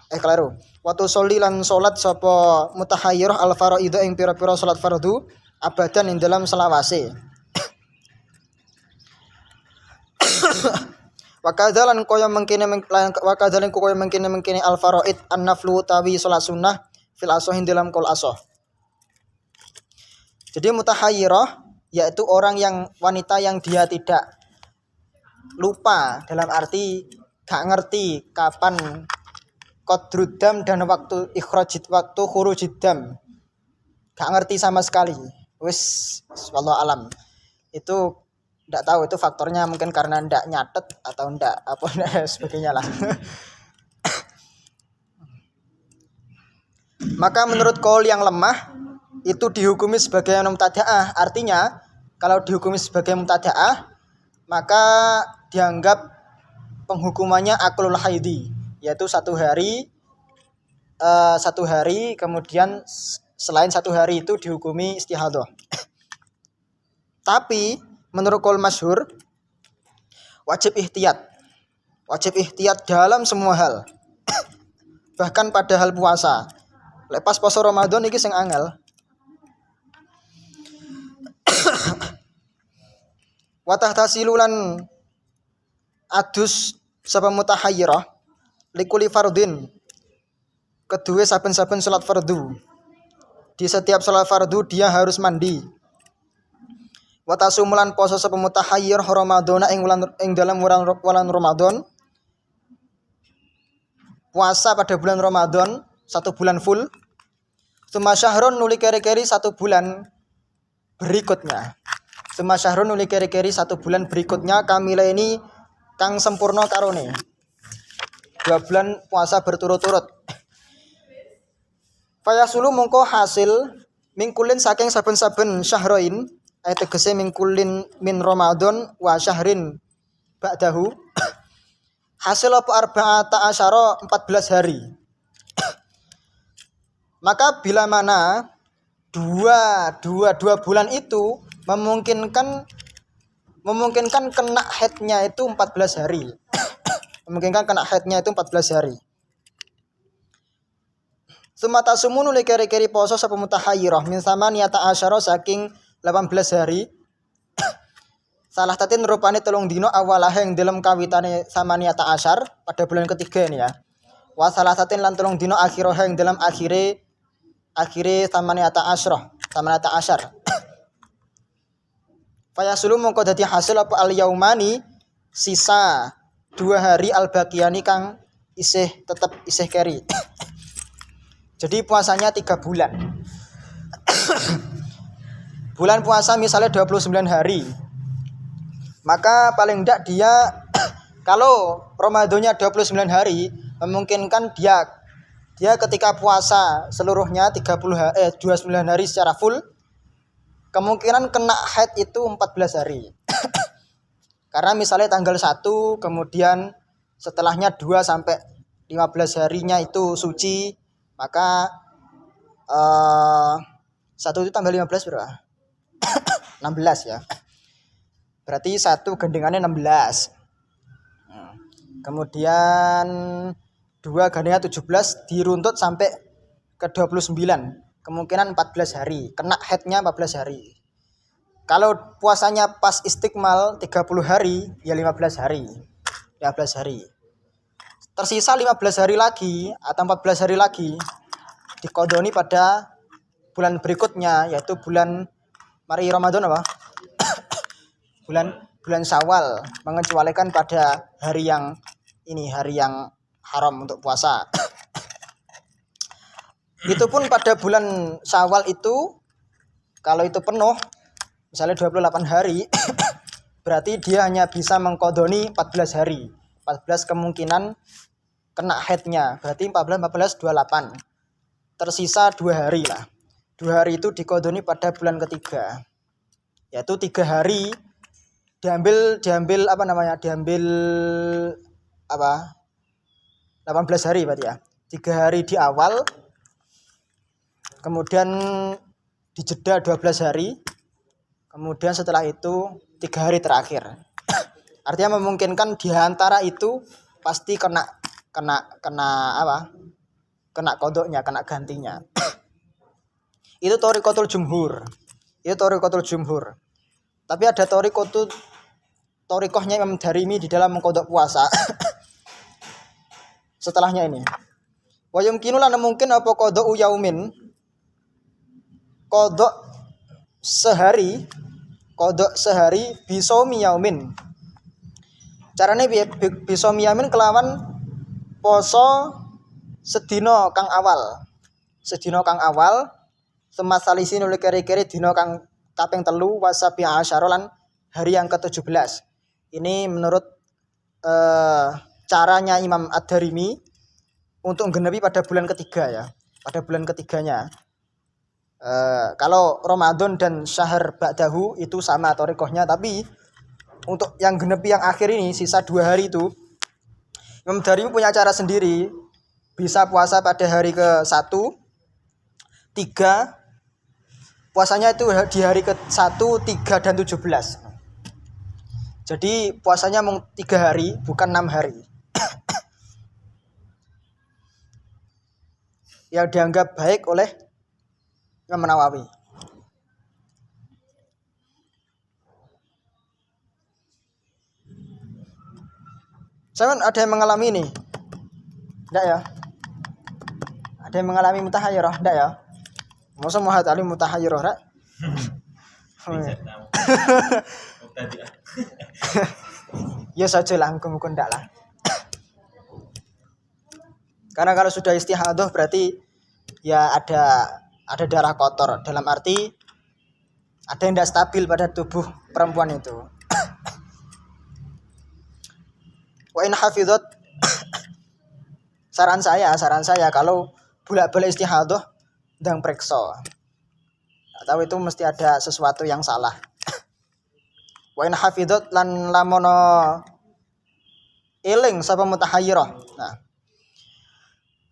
Speaker 1: keliru wa tusollilan salat sapa mutahayyirah al faraidha ing pira-pira salat fardu abadan ing dalam selawase. Wakadalan koyo mengkene al faraid an naflu tawi salat sunnah fil asohin dalam kol asoh. Jadi mutahayyirah yaitu orang yang wanita yang dia tidak lupa dalam arti gak ngerti kapan qadrud dam dan waktu ikhrajid waktu khurujid dam. Gak ngerti sama sekali. Wis wallahu alam. Itu ndak tahu itu faktornya mungkin karena ndak nyatet atau ndak apa sebagainya lah. Maka menurut qaul yang lemah itu dihukumi sebagai mubtadaah. Artinya kalau dihukumi sebagai mubtadaah maka dianggap penghukumannya aklul haidi, yaitu satu hari kemudian selain satu hari itu dihukumi istihadah. Tapi menurut qaul masyhur wajib ihtiyat dalam semua hal. Bahkan pada hal puasa. Lepas puasa Ramadan iki sing angel. Wa tahtasilulan adus sapa mutahayyirah likuli fardin. Kedua saben-saben salat fardu. Di setiap salat fardu dia harus mandi. Wa tasumulan poso sapa mutahayyir Ramadhana ing dalam bulan Ramadan. Puasa pada bulan Ramadan 1 bulan full. Tsumma syahrun nuli keri-keri 1 bulan berikutnya. Tsumma syahrun nuli keri-keri 1 bulan berikutnya kamila ini kang sempurna karone. 2 bulan puasa berturut-turut. Fayasulu mongko hasil mingkulin saking saben-saben syahrain tegese mingkulin min Ramadan wa syahrin ba'dahu. Hasil apa arba'ata asyara 14 hari. Maka bila mana dua bulan itu memungkinkan kena haidnya itu 14 hari. Memungkinkan kena haidnya itu 14 hari. Sumata sumunu li keri-keri poso sapa mutahayyirah min samaniyata asyara saking 18 hari. Salah tatin rupane 3 dino awalah yang dalam kawitane samaniyata asyar pada bulan ketiga ini ya. Wa salah tatin lan 3 dino akhirah yang dalam akhire samaniyata asyar. Fayasulu mongko dadi hasil apa al yaumani sisa 2 hari al baqiyani kang tetep isih keri. Jadi puasanya 3 bulan. Bulan puasa misalnya 29 hari. Maka paling enggak dia kalau Ramadannya 29 hari memungkinkan dia ketika puasa seluruhnya 29 hari secara full kemungkinan kena haid itu 14 hari. Karena misalnya tanggal 1 kemudian setelahnya 2 sampai 15 harinya itu suci, maka 1 itu tambah 15 berapa? 16 ya. Berarti 1 gandengannya 16. Kemudian 2 gandengannya 17 diruntut sampai ke 29. Kemungkinan 14 hari. Kena haidnya 14 hari. Kalau puasanya pas istiqmal 30 hari, ya 15 hari. 15 hari. Tersisa 15 hari lagi atau 14 hari lagi dikodoni pada bulan berikutnya, yaitu bulan mari Ramadan apa? bulan Syawal, mengecualikan pada hari yang haram untuk puasa. Itu pun pada bulan Syawal itu, kalau itu penuh misalnya 28 hari berarti dia hanya bisa mengkodoni 14 hari. 14 kemungkinan kena haidnya, berarti 14 28. Tersisa 2 hari lah. 2 hari itu dikodoni pada bulan ketiga, yaitu 3 hari diambil 18 hari berarti ya. 3 hari di awal, kemudian dijeda 12 hari, kemudian setelah itu 3 hari terakhir. Artinya memungkinkan di antara itu pasti kena kodoknya, kena gantinya. Itu thoriqatul jumhur. Tapi ada thoriqahnya Imam Darimi di dalam mengkodok puasa. Setelahnya ini. Wa yumkinu lan mungkin apa qada'u yaumin. Qada' sehari bisomi yaumin. Carane piye? Bisomi yaumin kelawan poso sedina kang awal. Semasalisin oleh keri-keri dina kang kaping 3 wasabi asyara lan hari yang ke-17. Ini menurut caranya Imam Ad-Darimi untuk menggenapi pada bulan ketiga ya. Pada bulan ketiganya. Kalau Ramadan dan syahr ba'dahu itu sama thoriqahnya, tapi untuk yang genepi yang akhir ini sisa 2 hari itu Imam Darimi punya cara sendiri. Bisa puasa pada hari ke-1, 3, puasanya itu di hari ke-1, 3 dan 17. Jadi puasanya mau 3 hari bukan 6 hari. Yang dianggap baik oleh Imam Nawawi. Saya ada yang mengalami ini? Enggak ya? Ada yang mengalami mutahayyirah? Enggak ya? Masa mau hati mutahayyirah, Rek? Ya saja lah, muka-muka enggak lah. Karena kalau sudah istihadah berarti ya ada darah kotor. Dalam arti ada yang tidak stabil pada tubuh perempuan itu. Wa in hafidhat, saran saya kalau bolak-balik istihadah ndang preksa. Atau itu mesti ada sesuatu yang salah. Wa in hafidhat lan lamono eling sapa mutahayyirah. Nah,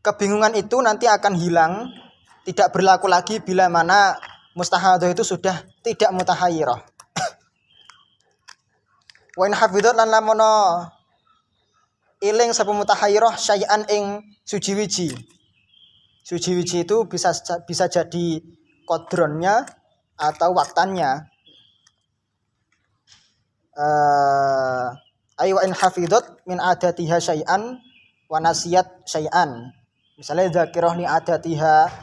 Speaker 1: kebingungan itu nanti akan hilang, tidak berlaku lagi bila mana mustahadah itu sudah tidak mutahayyirah. Wa in hafidhat lan lamono eling sapa mutahayyirah syai'an ing suji-wiji. Suji-wiji itu bisa jadi kodronnya atau waktannya. Wa in hafidhat min adatiha syai'an wa nasiyat syai'an. Misalnya dzakirah li adatiha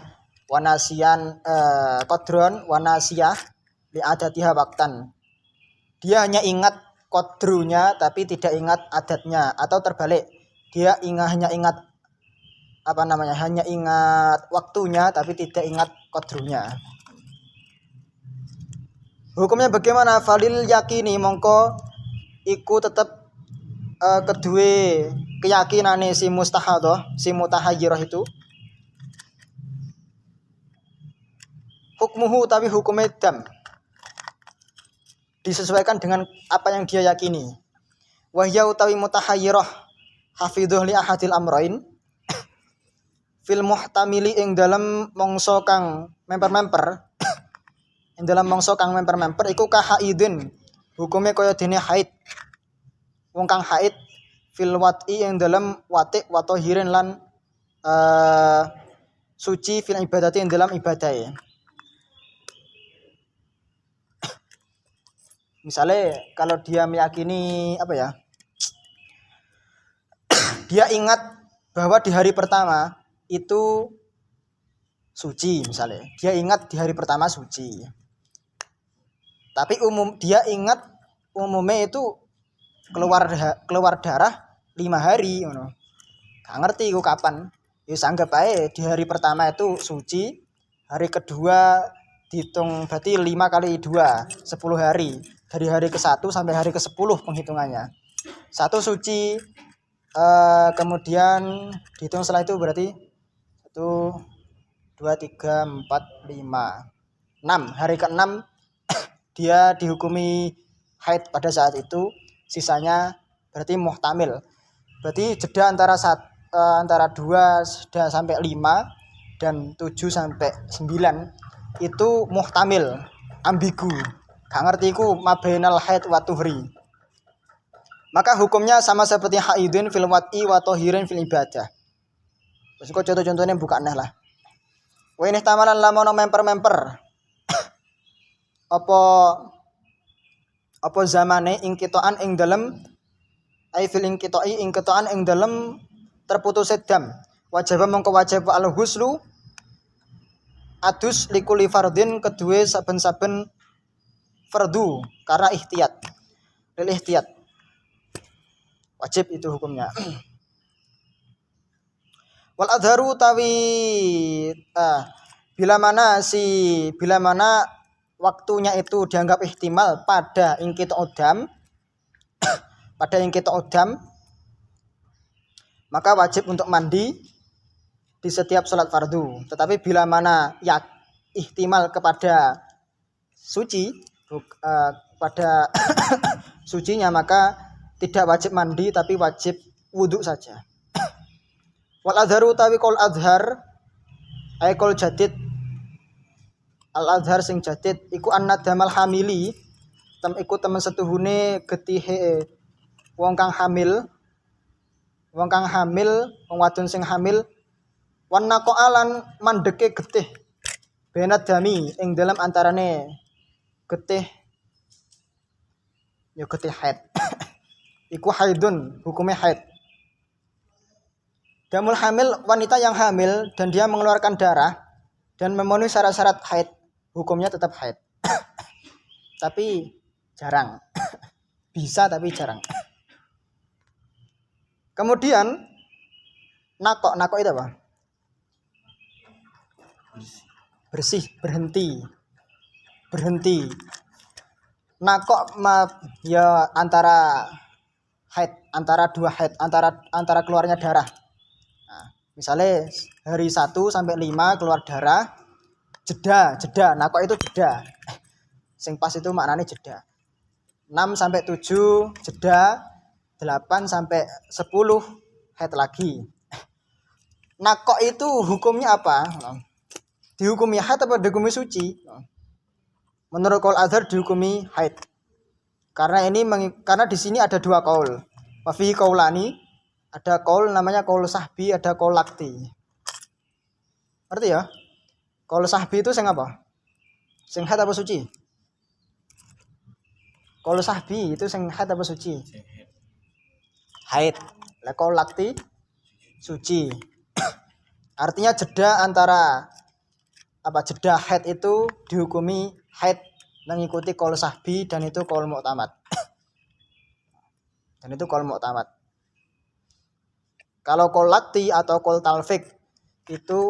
Speaker 1: wa nasiyan qadron wa nasiyah li adatiha waktan. Dia hanya ingat qadrunya tapi tidak ingat adatnya, atau terbalik. Dia hanya ingat hanya ingat waktunya tapi tidak ingat qadrunya. Hukumnya bagaimana? Falil yakini mongko iku tetep kedue keyakinane si mustahadah, si mutahayyirah itu. Hukmuhu tapi hukumnya dam. Disesuaikan dengan apa yang dia yakini. Wahya utawi mutahayyirah hafidhuh li ahadil amrain. fil muhtamili ing dalam mangsa kang memper-memper ing dalam mangsa kang memper-memper iku kahaidin hukume kaya dene haid wong kang haid fil wat'i ing dalam watik wa tahirin lan suci fil ibadati ing dalam ibadah. Misalnya kalau dia meyakini apa ya? Dia ingat bahwa di hari pertama itu suci misalnya. Dia ingat di hari pertama suci. Tapi dia ingat umumnya itu keluar darah 5 hari ngono. Gak ngerti iku kapan. Ya anggap aja di hari pertama itu suci, hari kedua dihitung berarti 5 kali 2 10 hari. Dari hari ke-1 sampai hari ke-10 penghitungannya. 1 suci, kemudian dihitung setelah itu berarti 1 2 3 4 5 6. Hari ke-6 dia dihukumi haid pada saat itu, sisanya berarti muhtamil. Berarti jeda antara 2 sampai 5 dan 7 sampai 9 itu muhtamil, ambigu. Gak ngerti iku mabainal haid wa tuhri. Maka hukumnya sama seperti haidin fil wat'i wa tahirin fil ibadah. Wis kok contoh-contohnya buka neh lah. Wa ini tamalan lamono memper-memper. Apa zamane ing kitoan ing dalem ai fil ing kitoi ing kitoan ing dalem terputus dam. Wajib mongko wajib al huslu adus likuli fardin kedue saben-saben fardu karena ihtiyat. Lil ihtiyat. Wajib itu hukumnya. Wal adharu tawi bila mana waktunya itu dianggap ihtimal pada ingkit odam maka wajib untuk mandi di setiap sholat fardu. Tetapi bila mana ihtimal kepada suci pada sucinya maka tidak wajib mandi tapi wajib wudhu saja. Wal adharu tawi kol adhar ay kol jadid al adhar sing jadid iku annadamal hamili iku temen setuhune getihe wong kang hamil wong wadon sing hamil wan naqalan mandeke getih benat dami ing dalam antarane getih haid. Iku haidun, hukumnya haid. Damul hamil, wanita yang hamil dan dia mengeluarkan darah dan memenuhi syarat-syarat haid, hukumnya tetap haid. Tapi jarang. Bisa tapi jarang. Kemudian nakok itu apa? Bersih, berhenti. Nakok ya antara haid, antara 2 haid, antara keluarnya darah. Nah, misalnya hari 1 sampai 5 keluar darah, jeda, nakok itu jeda. Sing pas itu maknanya jeda. 6 sampai 7 jeda, 8 sampai 10 haid lagi. Nakok itu hukumnya apa? Dihukumi haid apa dihukumi suci? Menurut qaul azhar dihukumi haid. Karena di sini ada 2 qaul. Wa fihi qaulani, ada qaul namanya qaul sahbi, ada qaul lakti. Ngerti ya? Qaul sahbi itu sing apa? Sing haid apa suci? Qaul sahbi itu sing haid apa suci? Haid. Lah qaul lakti suci. Artinya jeda antara jeda haid itu dihukumi haid mengikuti qaul sahbi dan itu qaul mu'tamad. Kalau qaul lakti atau qaul talfik itu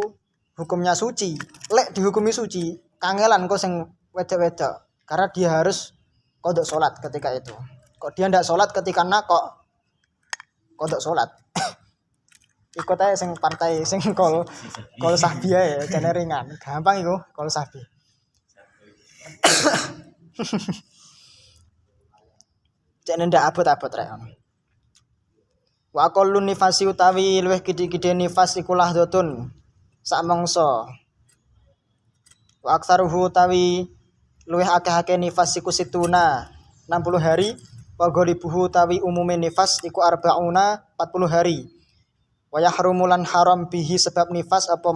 Speaker 1: hukumnya suci. Lek dihukumi suci, kangelan kok sing wedok-wedok karena dia harus qodok salat ketika itu. Kok dia ndak salat ketika nakok qodok salat. Ikut aja sing partai sing qaul sahbi ya, jane ringan. Gampang iku qaul sahbi. Jane ndak abot-abot rek. Wa aqallun nifasi utawi luwih kidhi-kidhi nifas iku lahdotun. sak mangsa. Wa aktsaruhu tawi luwih akeh-akeh nifas iku situna 60 hari, wa ghalibuhu tawi umume nifas iku arbauna 40 hari. Wa yahrumu lan haram bihi sebab nifas apa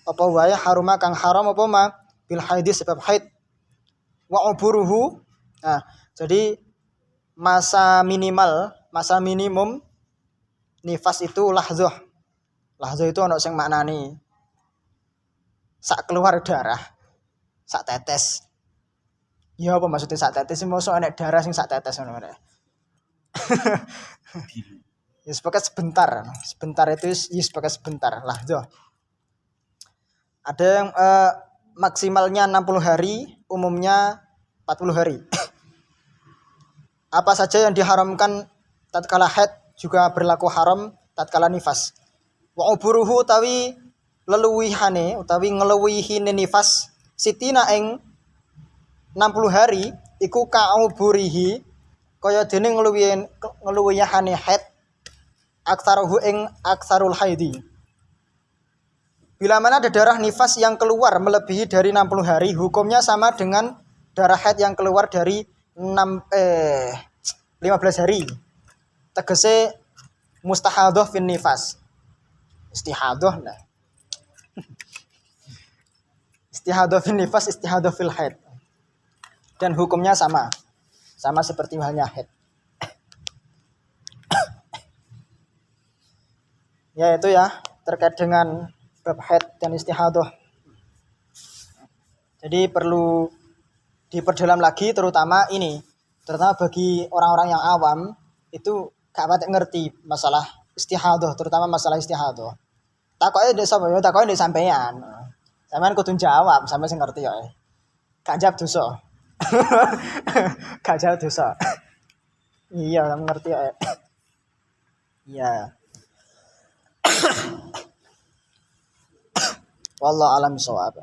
Speaker 1: wae haruma kang haram apa ma bil haidi sebab haid. Wa uburuhu. Nah, jadi masa minimum nifas itu lahzah. Lahzah itu ono sing maknani sak keluar darah, sak tetes. Ya apa maksudnya sak tetes? Mosok enek darah sing sak tetes ngono rek. Ya sepakat sebentar. Sebentar itu ya sepakat sebentar lahzah. Ada yang maksimalnya 60 hari, umumnya 40 hari. Apa saja yang diharamkan tatkala haid juga berlaku haram tatkala nifas. Wa uburuhu utawi leluwihane utawi ngleluwihine nifas sitina ing 60 hari iku kauburihi kaya dene ngluwihane haid aksaruhu ing aksarul haidi. Bila mana ada darah nifas yang keluar melebihi dari 60 hari, hukumnya sama dengan darah haid yang keluar dari 15 hari. Tegese mustahadhah fin nifas. Istihadhah nah. Istihadhah fin nifas, istihadhah fil haid. Dan hukumnya sama. Sama seperti halnya haid. Ya itu ya terkait dengan bab haid dan istihadhah. Jadi perlu diperdalam lagi terutama bagi orang-orang yang awam itu gak patek ngerti masalah istihadhah, terutama masalah istihadhah. Takoke ndek sapa ya, takoke ndek sampean. Sampean kudu jawab, sampean sing ngerti ya. Gak jawab dosa. Gak jawab dosa. Iya, ngerti ya. Iya. Wallahu alam shawab.